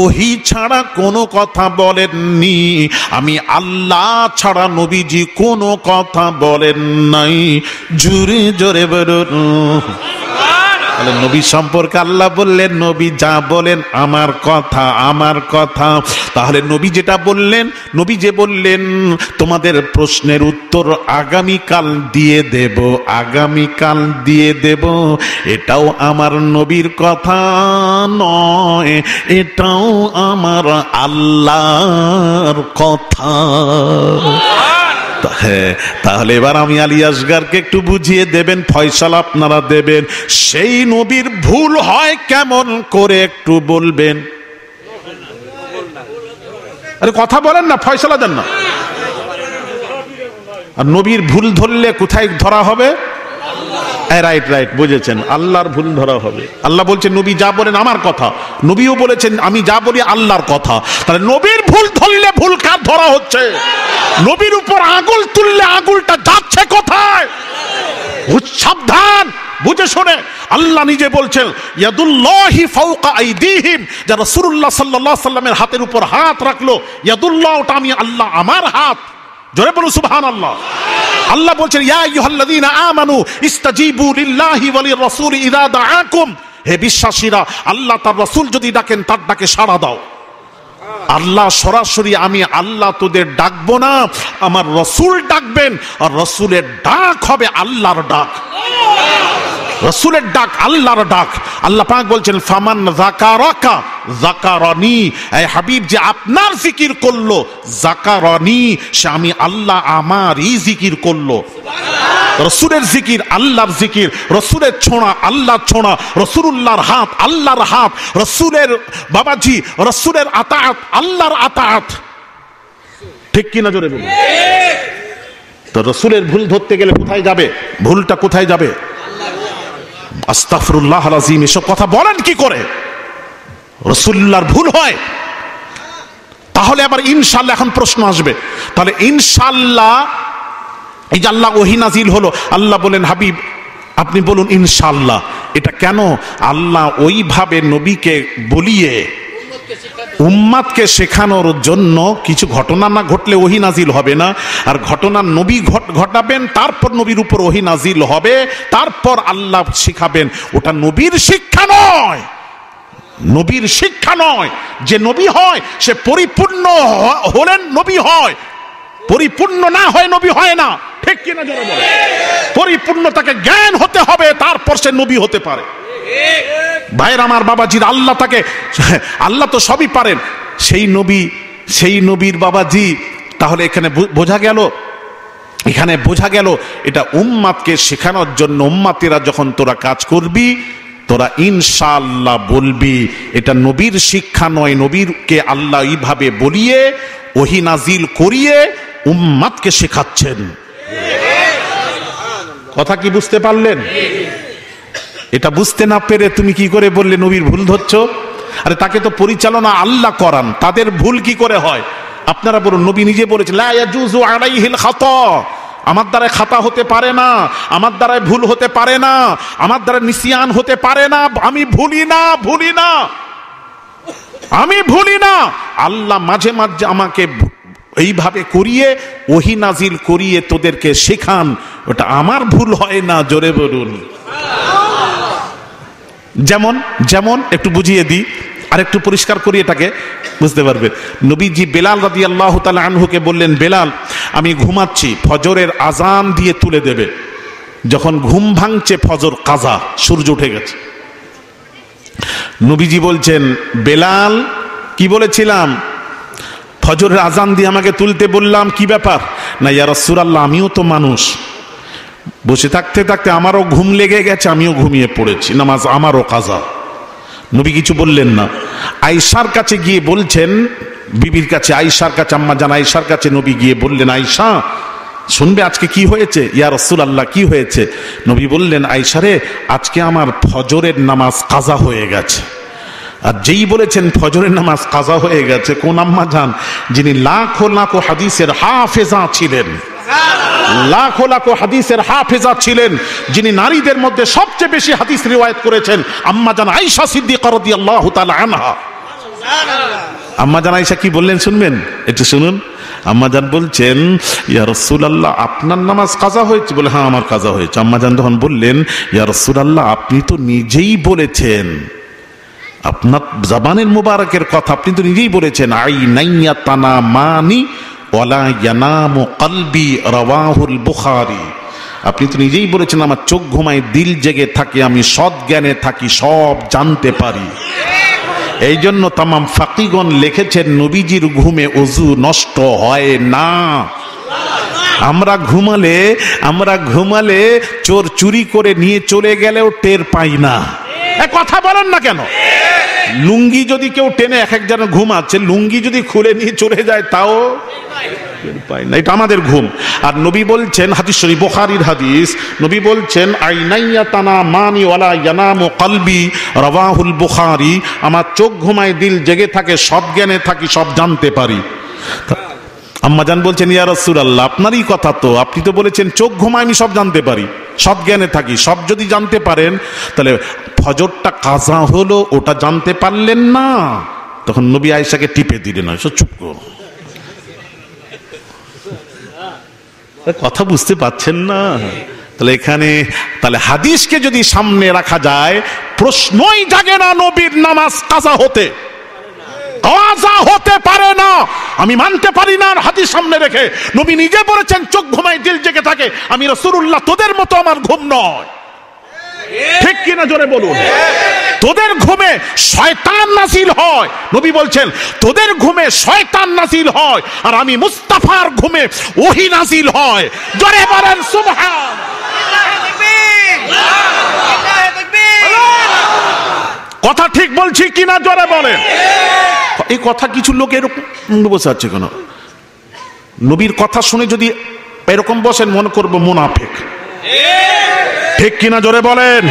ওহী ছাড়া কোনো কথা বলেননি, আমি আল্লাহ ছাড়া নবীজি কোনো কথা বলেন নাই। জোরে জোরে বলুন। তাহলে নবী সম্পর্কে আল্লাহ বললেন নবী যা বলেন আমার কথা, আমার কথা। তাহলে নবী যেটা বললেন, নবী যে বললেন তোমাদের প্রশ্নের উত্তর আগামীকাল দিয়ে দেব, আগামীকাল দিয়ে দেব, এটাও আমার নবীর কথা নয়, এটাও আমার আল্লাহর কথা। হ্যাঁ, তাহলে এবার আমি আলী আসগারকে একটু বুঝিয়ে দেবেন, ফয়সালা আপনারা দেবেন। সেই নবীর ভুল হয় কেমন করে একটু বলবেন? আরে কথা বলেন না, ফয়সালা দেন না। আর নবীর ভুল ধরলে কোথায় ধরা হবে? রাইট রাইট, বুঝেছেন, আল্লাহর ভুল ধরা হবে। আল্লাহ বলছেন নবী যা বলেন আমার কথা, নবীও বলেছেন আমি যা বলি আল্লাহর কথা। তাহলে নবীর ভুল ধরলে ভুল কার ধরা হচ্ছে? নবীর উপর আঙুল তুললে আঙুলটা যাচ্ছে কোথায়? সাবধান, বুঝে শুনে। আল্লাহ নিজে বলছেন ইয়াদুল্লাহি ফাওকা আইদিহিম, যারা রাসূলুল্লাহ সাল্লাল্লাহু আলাইহি সাল্লামের হাতের উপর হাত রাখলো, ইয়াদুল্লাহ ওটা আমি আল্লাহ, আমার হাত। জোরে বলুন সুবহানাল্লাহ। আল্লাহ বলছেন ইয়া আইয়ুহাল্লাযীনা আমানু ইস্তাজিবু লিল্লাহি ওয়া লির-রাসূলি ইযা দাআকুম, হে বিশ্বাসীরা আল্লাহ তার রাসূল যদি ডাকেন তার ডাকে সাড়া দাও। আল্লাহ সরাসরি আমি আল্লাহ তোদের ডাকবো না, আমার রাসূল ডাকবেন, আর রাসূলের ডাক হবে আল্লাহর ডাক। রাসূলের ডাক আল্লাহর ডাক। আল্লাহ পাক বলছেন ফামান যাকারাকা যাকারানি, এই হাবিব যে আপনার জিকির করলো, যাকারানি সে আমি আল্লাহ আমারই জিকির করলো। রাসূলের জিকির আল্লাহর জিকির, রাসূলের ছোঁয়া আল্লাহর ছোঁয়া, রাসূলুল্লাহর হাত আল্লাহর হাত, রাসূলের বাবাজি রাসূলের আতাআত আল্লাহর আতাআত। ঠিক কি না জোরে বলুন? তো রাসূলের ভুল ধরতে গেলে কোথায় যাবে? ভুলটা কোথায় যাবে? আস্তাগফিরুল্লাহল আযীম। এসব কথা বলেন কি করে? রাসূলুল্লাহর ভুল হয়। তাহলে আবার ইনশাআল্লাহ এখন প্রশ্ন আসবে, তাহলে ইনশাআল্লাহ এই যে আল্লাহ ওহী নাজিল হলো, আল্লাহ বলেন হাবিব আপনি বলুন ইনশাআল্লাহ। এটা কেন? আল্লাহ ওইভাবে নবীকে বলিয়ে উম্মাদকে শেখানোর জন্য। কিছু ঘটনা না ঘটলে ওহী নাজিল হবে না, আর ঘটনা নবী ঘটাবেন, তারপর নবীর উপর ওহী নাজিল হবে, তারপর আল্লাহ শিখাবেন। ওটা নবীর শিক্ষা নয়, নবীর শিক্ষা নয়। যে নবী হয় সে পরিপূর্ণ হলেন নবী হয়, পরিপূর্ণ না হয় নবী হয় না। ঠিক কিনা যারা বলে? পরিপূর্ণতাকে জ্ঞান হতে হবে, তারপর সে নবী হতে পারে। ভাইয়ের আমার বাবাজির, আল্লাহ তাকে, আল্লাহ তো সবই পারেন, সেই নবীর বাবাজি। তাহলে এখানে বোঝা গেল, এখানে বোঝা গেল এটা উম্মাদকে শেখানোর জন্য। উম্মাতেরা যখন তোরা কাজ করবি, তোরা ইনশাআল্লাহ বলবি। এটা নবীর শিক্ষা নয়, নবীরকে আল্লাহ এইভাবে বলিয়ে ওহী নাজিল করিয়ে উম্মাদকে শেখাচ্ছেন। কথা কি বুঝতে পারলেন? এটা বুঝতে না পেরে তুমি কি করে বললে নবীর ভুল ধরছো? আরে তাকে তো পরিচালনা আল্লাহ করান, তাদের ভুল কি করে হয়? আপনারা বলুন, নবী নিজে বলেছেন লা ইয়াজুযু আলাইহিল খাতা, আমার দ্বারা খাতা হতে পারে না, আমার দ্বারা ভুল হতে পারে না, আমার দ্বারা নিসিয়ান হতে পারে না, আমি ভুলি না, ভুলি না, আমি ভুলি না। আল্লাহ মাঝে মাঝে আমাকে এইভাবে করিয়ে ওহী নাজিল করিয়ে তোদেরকে শেখান, ওটা আমার ভুল হয় না। জোরে বলুন। যেমন যেমন একটু বুঝিয়ে দিই, আর একটু পরিষ্কার করি, এটাকে বুঝতে পারবেন। নবীজি বেলাল রাদিয়াল্লাহু তাআলা আনহুকে বললেন, বেলাল আমি ঘুমাচ্ছি, ফজরের আজান দিয়ে তুলে দেবে। যখন ঘুম ভাঙছে, ফজর কাজা, সূর্য উঠে গেছে। নবীজি বলছেন, বেলাল কি বলেছিলাম? ফজরের আজান দিয়ে আমাকে তুলতে বললাম, কি ব্যাপার? না ইয়া রাসূলুল্লাহ, আমিও তো মানুষ, বসে থাকতে থাকতে আমারও ঘুম লেগে গেছে, আমিও ঘুমিয়ে পড়েছি, নামাজ আমারও কাজা। নবী কিছু বললেন না। আয়েশার কাছে গিয়ে বলছেন, বিবির কাছে, আয়েশার কাছে, আম্মা জান আয়েশার কাছে নবী গিয়ে বললেন, আয়েশা শুনবে আজকে কি হয়েছে? ইয়া রাসূলুল্লাহ কি হয়েছে? নবী বললেন, আয়েশা রে, আজকে আমার ফজরের নামাজ কাজা হয়ে গেছে। আর যেই বলেছেন ফজরের নামাজ কাজা হয়ে গেছে, কোন আম্মা জান? যিনি লাখো লাখো হাদিসের হাফেজা ছিলেন, লাখো লাখো হাদিসের হাফেজা ছিলেন, যিনি নারীদের মধ্যে সবচেয়ে বেশি হাদিস রিওয়ায়াত করেছেন, আম্মা জান আয়েশা সিদ্দিকা রাদিয়াল্লাহু তাআলা আনহা। আম্মাজান আয়েশা কি বললেন শুনবেন, একটু শুনুন। আম্মাজান বলছেন, ইয়া রাসূলুল্লাহ আপনার নামাজ কাজা হয়েছে? বলে হ্যাঁ আমার কাজা হয়েছে। আম্মাজান তখন বললেন, ইয়া রাসূলুল্লাহ আপনি তো নিজেই বলেছেন, আপনার জবানের মুবারকের কথা আপনি তো নিজেই বলেছেন, আইনাইয়া তানামানি ওয়ালা ইয়ানামু কলবি, রাওয়াহুল বুখারী। আপনি তো নিজেই বলেছেন আমার চোখ ঘুমায় দিল জেগে থাকে, আমি সৎ জ্ঞানে থাকি, সব জানতে পারি। এই জন্য তামাম ফাকিগণ লিখেছেন নবীজির ঘুমে ওযু নষ্ট হয় না। আমরা ঘুমালে চোর চুরি করে নিয়ে চলে গেলেও টের পাই না। কথা বলেন না কেন? লুঙ্গি যদি কেউ টেনে, এক একজন ঘুমাচ্ছে, লুঙ্গি যদি খুলে নিয়ে চলে যায় তাও পাই না। এটা আমাদের ঘুম। আর নবী বলছেন, হাদিস শরীফ বুখারীর হাদিস, নবী বলছেন আইনাইয়া তানামানি ওয়ালা ইয়ানামু কলবি, রাওয়াহুল বুখারী। আমার চোখ ঘুমায় দিল জেগে থাকে, সব জ্ঞানে থাকি, সব জানতে পারি। আম্মাজান বলছেন, ইয়া রাসূলুল্লাহ আপনারই কথা তো, আপনি তো বলেছেন চোখ ঘুমায় আমি সব জানতে পারি, সব জ্ঞানে থাকি। সব যদি জানতে পারেন তাহলে ফজরটা কাজা হলো, ওটা জানতে পারলেন না? তখন নবী আয়েশাকে টিপে দিলেন, চুপ করো, কথা বুঝতে পাচ্ছেন না? তাহলে হাদিসকে যদি সামনে রাখা যায়, প্রশ্নই জাগে না নবীর নামাজ কাজা হতে পারে না। আমি মানতে পারি না। হাদিস সামনে রেখে নবী নিজে বলেছেন চোখ ঘুমায় দিল জেগে থাকে। আমি রাসূলুল্লাহ, তোদের মতো আমার ঘুম নয়, ঠিক কিনা জোরে বলুন? তোদের ঘুমে শয়তান নাজিল হয়, নবী বলছেন তোদের ঘুমে শয়তান নাজিল হয়, আর আমি মুস্তাফার ঘুমে ওহী নাজিল হয়। জোরে বলেন সুবহান। কথা ঠিক বলছি কিনা জোরে বলেন। এই কথা কিছু লোক এরকম বসে আছে কেন? নবীর কথা শুনে যদি এরকম বসেন, মনে করবো মুনাফিক, ঠিক কিনা জোরে বলেন।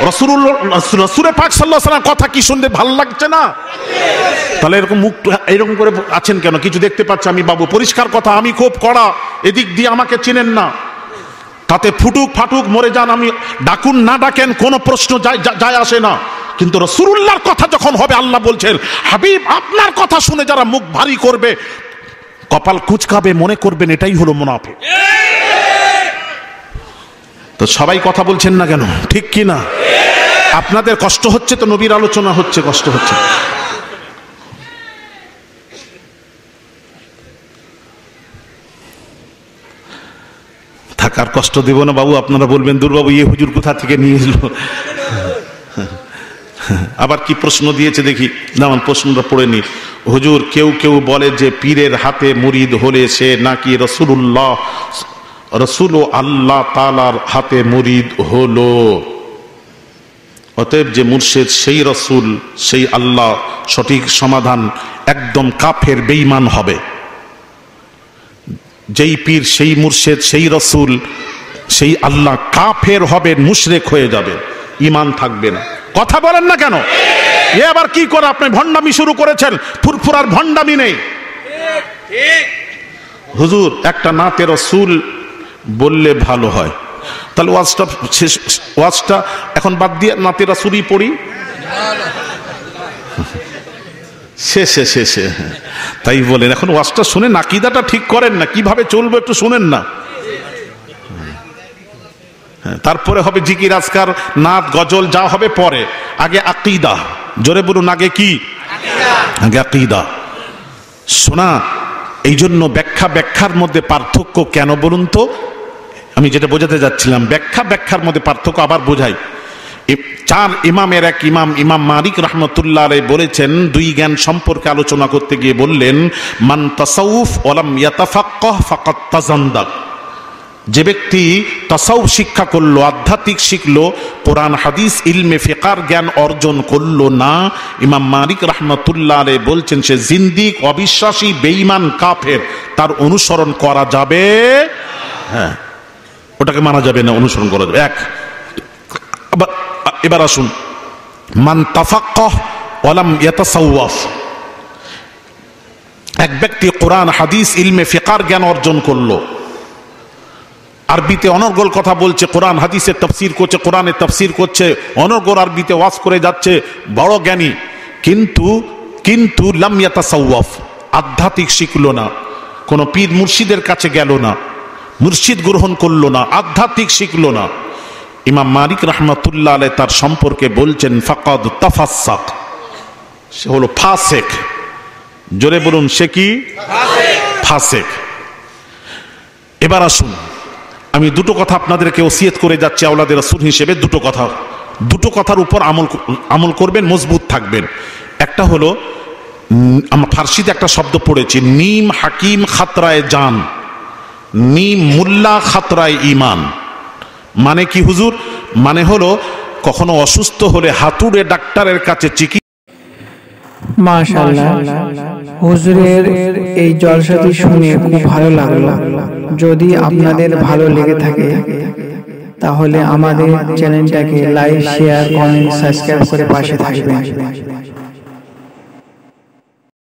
রাসূল পাক সাল্লাল্লাহু আলাইহি ওয়াসাল্লাম কথা কি শুনতে ভালো লাগছে না? তাহলে এরকম মুখ এরকম করে আছেন কেন? কিছু দেখতে পাচ্ছি আমি বাবু, পরিষ্কার কথা, আমি খুব কড়া, এদিক দিয়ে আমাকে চিনেন না, তাতে ফুটুক ফাটুক মরে যান, আমি ডাকুন না ডাকেন কোনো প্রশ্ন যায় আসে না। কিন্তু রাসূলুল্লাহর কথা যখন হবে, আল্লাহ বলছেন হাবিব আপনার কথা শুনে যারা মুখ ভারী করবে, কপাল কুঁচকাবে, মনে করবেন এটাই হলো মুনাফিক। তো সবাই কথা বলছেন না কেন? ঠিক কি না? আপনাদের কষ্ট হচ্ছে তো নবীর আলোচনা হচ্ছে, কষ্ট হচ্ছে। থাকার কষ্ট দেব না বাবু, আপনারা বলবেন দূর বাবু ইয়ে হুজুর কোথা থেকে নিয়ে এলো। আবার কি প্রশ্ন দিয়েছে দেখি, যেমন প্রশ্নটা পড়ে নি। হুজুর কেউ কেউ বলে যে পীরের হাতে মুরিদ হলে সে নাকি রসুল আল্লাহ তাআলার হাতে মুরিদ হলো, অতএব যে মুর্শিদ সেই রসুল সেই আল্লাহ। সঠিক সমাধান, একদম কাফের বেঈমান হবে। যেই পীর সেই মুর্শিদ সেই রসুল সেই আল্লাহ, কাফের হবে, মুশরিক হয়ে যাবে, ঈমান থাকবে না। কথা বলেন না কেন? এ আবার কি করে আপনি ভণ্ডামি শুরু করেছেন? ফুরফুরার ভণ্ডামি নেই। হুজুর একটা নাতে রসুল বললে ভালো হয়, তাহলে ওয়াজটা এখন বাদ দিয়ে নাতে রাসূলই পড়ি। শেষে তাই বলেন, এখন ওয়াজটা শুনে আকীদাটা ঠিক করেন না, কিভাবে চলবে একটু শুনেন না। তারপরে হবে জিকির আজকার নাত গজল যা হবে পরে, আগে আকীদা। জোরে বলুন, আগে কি? আগে আকীদা। শোনা, এই জন্য ব্যাখ্যার মধ্যে পার্থক্য কেন বলুন তো? আমি যেটা বোঝাতে যাচ্ছিলাম, ব্যাখ্যার মধ্যে পার্থক্য আবার বোঝাই। চার ইমামের এক ইমাম, ইমাম মালিক রাহমাতুল্লাহ আলাইহি বলেছেন, দুই জ্ঞান সম্পর্কে আলোচনা করতে গিয়ে বললেন, মান তাসাউফ ওয়ালাম ইয়াতাফাক্কাহ ফাকাদ তাজান্দাক। যে ব্যক্তি তাসাউফ শিক্ষা করলো, আধ্যাত্মিক শিখলো, কোরআন হাদিস ইলমে ফিকার জ্ঞান অর্জন করলো না, ইমাম মালিক রাহমাতুল্লাহ আলাইহি বলছেন সে জিন্দিক, অবিশ্বাসী, বেঈমান, কাফের। তার অনুসরণ করা যাবে, হ্যাঁ ওটাকে মানা যাবে না, অনুসরণ করা যাবে। এক, এবার আসুন, মান তাফাক্কাহ ওয়ালাম ইয়াতাসাওয়াফ। এক ব্যক্তি কোরআন হাদিস ইলমে ফিকার জ্ঞান অর্জন করলো, আরবিতে অনর্গল কথা বলছে, কোরআন হাদিসের তাফসীর করছে, কোরআনের তাফসীর করছে, অনর্গল আরবিতে ওয়াজ করে যাচ্ছে, বড় জ্ঞানী, কিন্তু কিন্তু লাম ইয়াতাসাওয়াফ, আধ্যাত্মিক শিখলো না, কোন পীর মুর্শিদের কাছে গেল না, মুর্শিদ গ্রহণ করলো না, আধ্যাত্মিক শিখলো না। ইমাম মালিক রাহমাতুল্লাহ আলাইহি তার সম্পর্কে বলছেন ফাকাদ তাফাসসাক, সে হলো ফাসেক। জোরে বলুন, সে কি? ফাসেক। এবার আসুন, আমি দুটো কথা আপনাদেরকে ওসিয়ত করে যাচ্ছি আওলাদের রাসূল হিসেবে। দুটো কথার উপর আমল করবেন, মজবুত থাকবেন। একটা হলো, আমরা ফার্সিতে একটা শব্দ পড়েছি, নিম হাকিম খাতরায় জান, নিম মুল্লা খাতরায় ইমান। মানে কি হুজুর? মানে হলো কখনো অসুস্থ হলে হাতুড়ে ডাক্তারের কাছে চিকিৎসা। মাশাআল্লাহ, হুজুরের এই জলসাটি শুনে খুব ভালো লাগলো। যদি আপনাদের ভালো লেগে থাকে তাহলে আমাদের চ্যানেলটাকে লাইক, শেয়ার, কমেন্ট, সাবস্ক্রাইব করে পাশে থাকবেন।